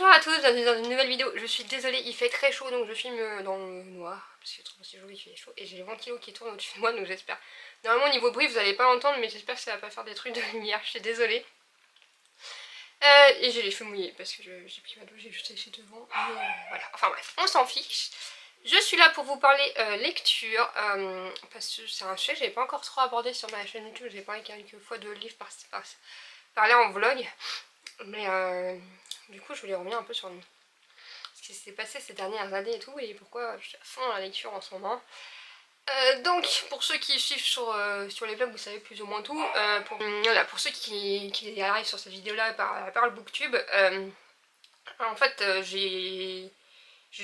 Bonjour à tous, bienvenue dans une nouvelle vidéo. Je suis désolée, il fait très chaud donc je filme dans le noir parce que c'est trop joli, il fait chaud et j'ai le ventilo qui tourne au-dessus de moi donc j'espère. Normalement au niveau bruit vous allez pas l'entendre mais j'espère que ça va pas faire des trucs de lumière, je suis désolée. Et j'ai les cheveux mouillés parce que j'ai pris ma douche, j'ai juste séché devant. Voilà, enfin bref, on s'en fiche. Je suis là pour vous parler lecture parce que c'est un sujet que j'avais pas encore trop abordé sur ma chaîne YouTube. J'ai parlé quelques fois de livres par là en vlog. Mais du coup je voulais revenir un peu sur ce qui s'est passé ces dernières années et tout, et pourquoi je suis à fond dans la lecture en ce moment. Donc pour ceux qui suivent sur les blogs, vous savez plus ou moins tout. Voilà, pour ceux qui arrivent sur cette vidéo là par le booktube, en fait j'ai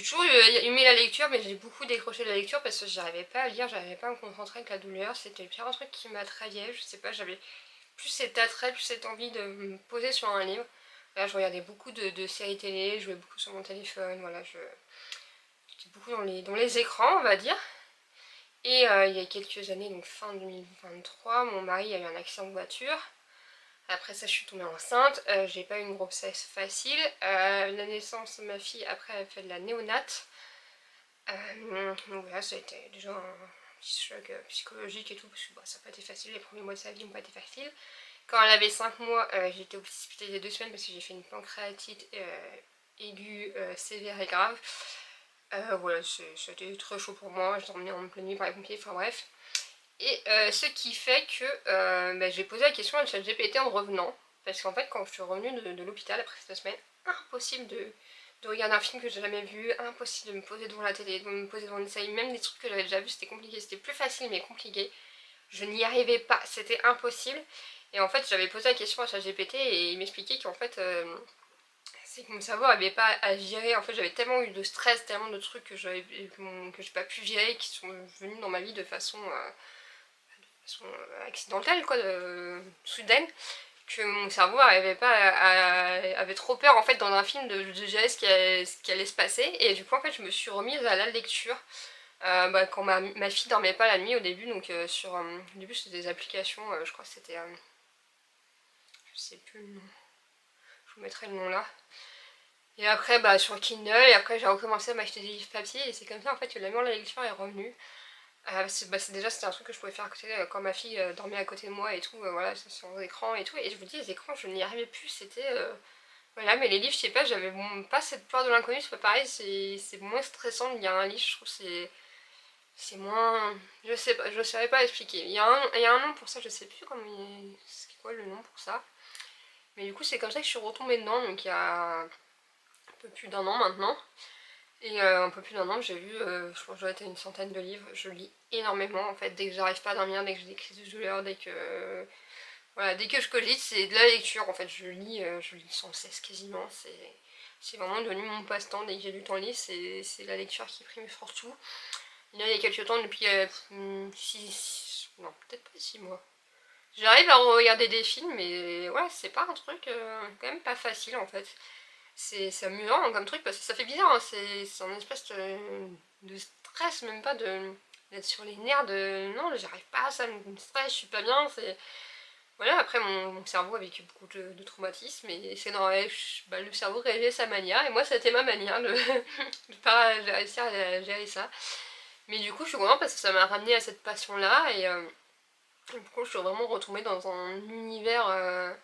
toujours aimé la lecture, mais j'ai beaucoup décroché de la lecture parce que j'arrivais pas à lire, j'arrivais pas à me concentrer avec la douleur. C'était le pire truc qui m'attrayait, je sais pas, j'avais plus cet attrait, plus cette envie de me poser sur un livre. Là, je regardais beaucoup de séries télé, je jouais beaucoup sur mon téléphone, voilà, j'étais beaucoup dans les écrans, on va dire. Et il y a quelques années, donc fin 2023, mon mari a eu un accident de voiture. Après ça, je suis tombée enceinte, j'ai pas eu une grossesse facile. La naissance de ma fille, après, elle a fait de la néonate. Donc voilà, ça a été déjà un petit choc psychologique et tout, parce que bah, ça n'a pas été facile, les premiers mois de sa vie n'ont pas été faciles. Quand elle avait 5 mois, j'ai été hospitalisée 2 semaines parce que j'ai fait une pancréatite aiguë, sévère et grave. Voilà, c'était très chaud pour moi, je dormais en pleine nuit par les pompiers, enfin bref. Et ce qui fait que bah, j'ai posé la question à ChatGPT en revenant. Parce qu'en fait, quand je suis revenue de l'hôpital après cette semaine, impossible de regarder un film que j'ai jamais vu, impossible de me poser devant la télé, de me poser devant une série, même des trucs que j'avais déjà vus, c'était compliqué, c'était plus facile mais compliqué. Je n'y arrivais pas, c'était impossible. Et en fait, j'avais posé la question à ChatGPT et il m'expliquait qu'en fait, c'est que mon cerveau n'avait pas à gérer. En fait, j'avais tellement eu de stress, tellement de trucs que j'ai pas pu gérer, qui sont venus dans ma vie de façon accidentelle, quoi, soudaine, que mon cerveau avait trop peur en fait dans un film de gérer ce qui allait se passer. Et du coup, en fait, je me suis remise à la lecture. Bah, quand ma fille dormait pas la nuit au début, donc au début c'était des applications, je crois que c'était, je sais plus le nom, je vous mettrai le nom là. Et après bah sur Kindle, et après j'ai recommencé à m'acheter des livres papier, et c'est comme ça en fait que l'amour de la lecture est revenu. Déjà c'était un truc que je pouvais faire à côté, quand ma fille dormait à côté de moi et tout, voilà, sur l'écran et tout, et je vous dis les écrans je n'y arrivais plus, c'était... Voilà, mais les livres, je sais pas, j'avais pas cette peur de l'inconnu, c'est pas pareil, c'est moins stressant de lire un livre, je trouve que c'est moins... Je sais pas, je saurais pas expliquer. Il y a un nom pour ça, je sais plus c'est quoi le nom pour ça. Mais du coup, c'est comme ça que je suis retombée dedans, donc il y a un peu plus d'un an maintenant. Et un peu plus d'un an, j'ai lu, je pense que j'aurais été une centaine de livres. Je lis énormément en fait, dès que j'arrive pas à dormir, dès que j'ai des crises de douleur, voilà, dès que je cogite, c'est de la lecture en fait. Je lis sans cesse quasiment. C'est vraiment devenu mon passe-temps. Dès que j'ai du temps libre, c'est la lecture qui prime surtout. Là, il y a quelques temps, depuis 6... Non, peut-être pas 6 mois. J'arrive à regarder des films, mais ouais, c'est pas un truc quand même pas facile en fait. C'est amusant hein, comme truc parce que ça fait bizarre, hein, c'est un espèce de stress, même pas d'être sur les nerfs de... Non, j'arrive pas, ça me stresse, je suis pas bien, c'est... Voilà, après mon cerveau a vécu beaucoup de traumatismes et c'est normal, bah, le cerveau réagit à sa manière et moi c'était ma manière de pas réussir à gérer ça. Mais du coup je suis contente parce que ça m'a ramené à cette passion là et du coup je suis vraiment retombée dans un univers...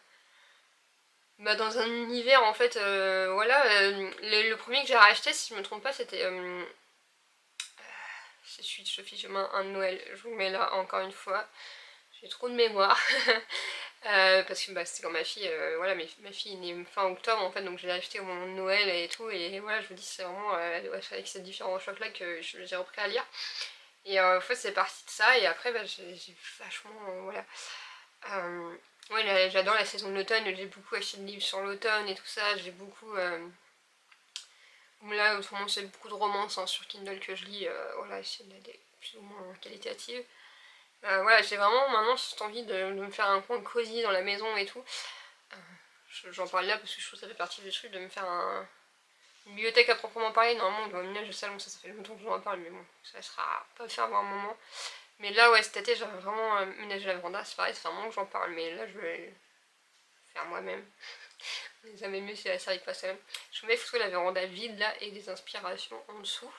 Bah, dans un univers en fait, voilà, le premier que j'ai racheté si je me trompe pas c'était... c'est celui de Sophie Chemin, un de Noël, je vous mets là encore une fois, j'ai trop de mémoire. Parce que bah, c'était quand ma fille, voilà, ma fille est née fin octobre en fait, donc je l'ai acheté au moment de Noël et tout, et voilà, je vous dis, c'est vraiment ouais, avec ces différents chocs là que j'ai repris à lire. Et en fait, c'est parti de ça, et après, bah, j'ai vachement, voilà. Ouais, j'adore la saison de l'automne, j'ai beaucoup acheté de livres sur l'automne et tout ça, j'ai beaucoup... là, en ce moment, c'est beaucoup de romances hein, sur Kindle que je lis, voilà, c'est des plus ou moins qualitatives. Voilà, j'ai vraiment maintenant cette envie de me faire un coin cosy dans la maison et tout. J'en parle là parce que je trouve que ça fait partie du truc de me faire une bibliothèque à proprement parler. Normalement, on doit ménage de salon, ça fait longtemps que j'en parle, mais bon, ça sera pas fait avant un moment. Mais là, ouais, cet été, j'avais vraiment ménagé la véranda, c'est pareil, ça fait un moment que j'en parle, mais là, je vais le faire moi-même. Les aimez mieux si la série passe même. Je mets plutôt la véranda vide là et des inspirations en dessous.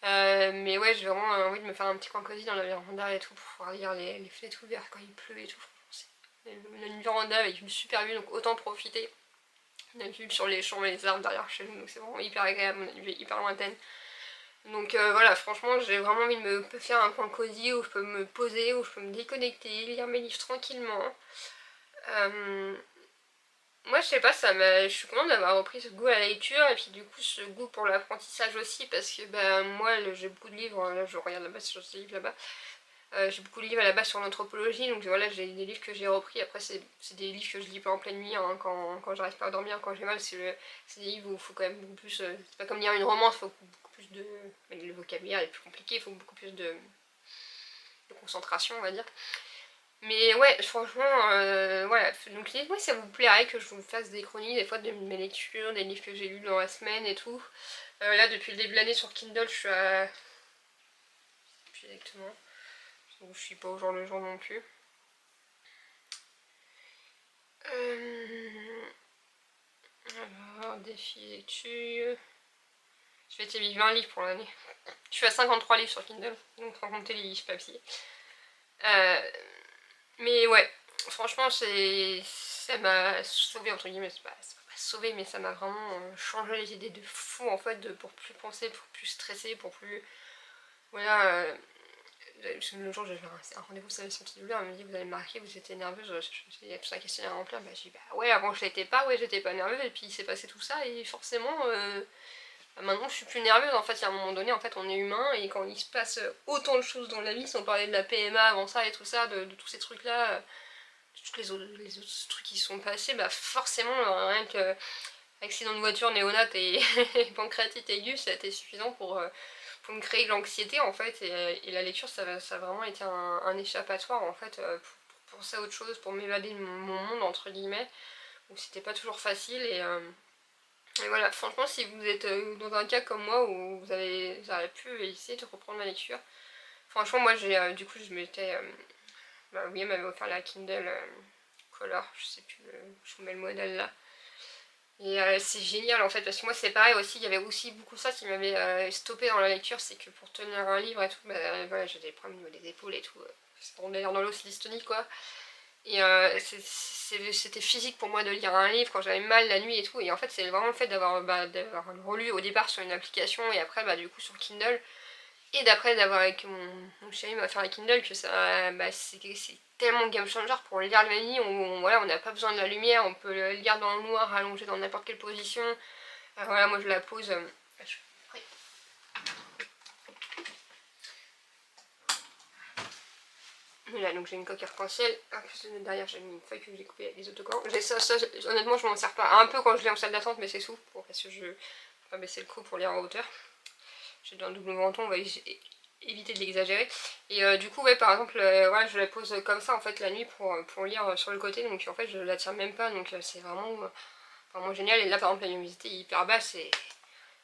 Mais ouais, j'ai vraiment envie de me faire un petit coin cosy dans la véranda et tout pour pouvoir lire les fenêtres ouvertes quand il pleut et tout. On a une véranda avec une super vue, donc autant profiter. On a une vue sur les champs et les arbres derrière chez nous, donc c'est vraiment hyper agréable, on a une vue hyper lointaine. Donc voilà, franchement, j'ai vraiment envie de me faire un coin cosy où je peux me poser, où je peux me déconnecter, lire mes livres tranquillement. Moi je sais pas, je suis contente d'avoir repris ce goût à la lecture et puis du coup ce goût pour l'apprentissage aussi parce que bah, moi j'ai beaucoup de livres, là je regarde là-bas sur ces livres là-bas, j'ai beaucoup de livres à la base sur l'anthropologie donc voilà j'ai des livres que j'ai repris, après c'est des livres que je lis pas en pleine nuit hein, quand j'arrive pas à dormir, quand j'ai mal, c'est des livres où il faut quand même beaucoup plus, c'est pas comme lire une romance, il faut beaucoup plus de, le vocabulaire est plus compliqué, il faut beaucoup plus de concentration on va dire. Mais ouais, franchement, voilà. Donc moi ça vous plairait que je vous fasse des chroniques des fois de mes lectures, des livres que j'ai lus dans la semaine et tout. Là, depuis le début de l'année sur Kindle, je suis à... Je sais plus exactement. Donc je suis pas au jour le jour non plus. Alors, défi lecture... Je vais été mis 20 livres pour l'année. Je suis à 53 livres sur Kindle, donc sans compter les livres papier. Mais ouais, franchement, ça m'a sauvé, entre guillemets, c'est pas sauvé, mais ça m'a vraiment changé les idées de fou, en fait, pour plus penser, pour plus stresser, pour plus... Voilà, le jour, j'ai fait un rendez-vous sur la santé douleur, elle me dit, vous avez marqué, vous étiez nerveuse, il y a tout un questionnaire à remplir, bah j'ai dit, bah ouais, avant je l'étais pas, ouais, j'étais pas nerveuse, et puis il s'est passé tout ça, et forcément, maintenant je suis plus nerveuse, en fait, il y a un moment donné, en fait, on est humain, et quand il se passe autant de choses dans la vie, si on parlait de la PMA avant ça, et tout ça, de tous ces trucs-là... tous les autres trucs qui sont passés, bah forcément, rien que accident de voiture, néonate et pancréatite aiguë, ça a été suffisant pour me créer de l'anxiété en fait. Et la lecture, ça a vraiment été un échappatoire en fait, pour penser à autre chose, pour m'évader de mon monde entre guillemets, où c'était pas toujours facile. Et voilà, franchement, si vous êtes dans un cas comme moi où vous avez pu essayer de reprendre la lecture, franchement, moi j'ai du coup, je m'étais. Bah oui, elle m'avait offert la Kindle Color, je sais plus, je vous mets le modèle là. Et c'est génial en fait, parce que moi c'est pareil aussi, il y avait aussi beaucoup ça qui m'avait stoppé dans la lecture, c'est que pour tenir un livre et tout, bah, voilà, j'ai des problèmes au niveau des épaules et tout, c'est pour l'air dans l'os dystonie quoi. Et c'était physique pour moi de lire un livre quand j'avais mal la nuit et tout, et en fait c'est vraiment le fait d'avoir relu au départ sur une application et après bah, du coup sur Kindle, et d'après d'avoir avec mon chéri m'a fait un Kindle que ça, bah, c'est tellement game changer pour lire la nuit, voilà, on n'a pas besoin de la lumière, on peut le lire dans le noir, allongé dans n'importe quelle position. Voilà, moi je la pose. Voilà, donc j'ai une coque arc-en-ciel. Derrière j'ai mis une feuille que j'ai coupée avec des autocollants. Honnêtement je m'en sers pas. Un peu quand je l'ai en salle d'attente, mais c'est sous, parce que je vais pas baisser le coup pour lire en hauteur. J'ai un double menton, on va éviter de l'exagérer. Et du coup, ouais, par exemple, voilà, je la pose comme ça en fait la nuit pour lire sur le côté, donc en fait je la tire même pas, donc c'est vraiment génial. Et là par exemple la luminosité est hyper basse et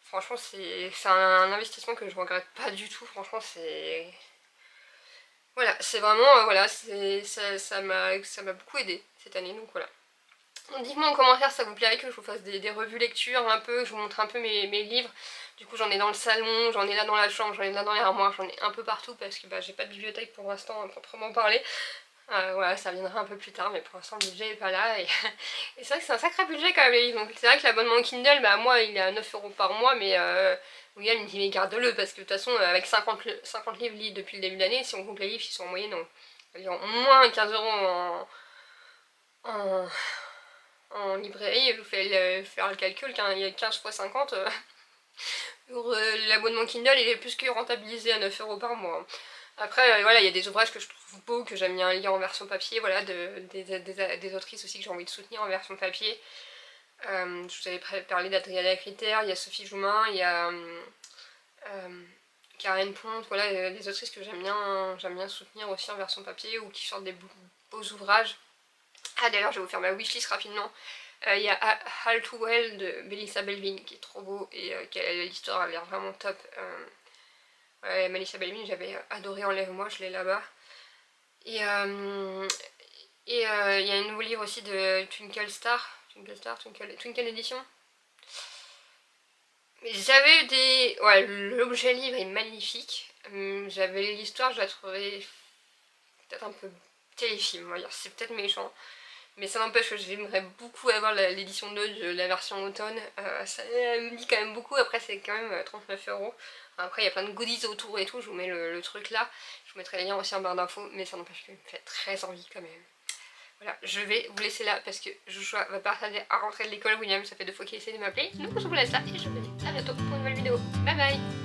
franchement c'est un investissement que je regrette pas du tout, franchement c'est... Voilà, c'est vraiment, voilà, ça m'a beaucoup aidé cette année, donc voilà. Donc dites-moi en commentaire si ça vous plairait que je vous fasse des revues lecture un peu, que je vous montre un peu mes livres. Du coup j'en ai dans le salon, j'en ai là dans la chambre, j'en ai là dans les armoires, j'en ai un peu partout parce que bah, j'ai pas de bibliothèque pour l'instant à proprement parler. Voilà, ça viendra un peu plus tard, mais pour l'instant le budget est pas là. Et, et c'est vrai que c'est un sacré budget quand même les livres. Donc c'est vrai que l'abonnement Kindle, bah moi il est à 9 € par mois, mais William il me dit mais garde-le parce que de toute façon avec 50 livres lits depuis le début de l'année, si on compte les livres qui sont en moyenne au moins 15 € en, en librairie, je vous fais faire le calcul, il y a 15 fois 50, l'abonnement Kindle il est plus que rentabilisé à 9 € par mois. Après, voilà, il y a des ouvrages que je trouve beaux, que j'aime bien lire en version papier, voilà, des autrices aussi que j'ai envie de soutenir en version papier. Je vous avais parlé d'Adriana Critter, il y a Sophie Joumin, il y a Karen Ponte, voilà, des autrices que j'aime bien soutenir aussi en version papier ou qui sortent des beaux ouvrages. Ah d'ailleurs je vais vous faire ma wishlist rapidement. Il y a All Too Well de Melissa Belvin qui est trop beau et l'histoire a l'air vraiment top. Melissa Belvin j'avais adoré Enlève-moi, je l'ai là-bas. Et il y a un nouveau livre aussi de Twinkle Star, Twinkle Star, Twinkle Edition. J'avais eu des... Ouais, l'objet livre est magnifique. J'avais l'histoire, je la trouvais peut-être un peu téléfilm, on va dire. C'est peut-être méchant. Mais ça n'empêche que j'aimerais beaucoup avoir l'édition 2 de la version automne. Ça me dit quand même beaucoup. Après, c'est quand même 39 €. Après, il y a plein de goodies autour et tout. Je vous mets le truc là. Je vous mettrai les liens aussi en barre d'infos. Mais ça n'empêche qu'il me fait très envie quand même. Voilà, je vais vous laisser là parce que Joshua va pas tarder à rentrer de l'école. William, ça fait 2 fois qu'il essaie de m'appeler. Donc je vous laisse là et je vous dis à bientôt pour une nouvelle vidéo. Bye bye!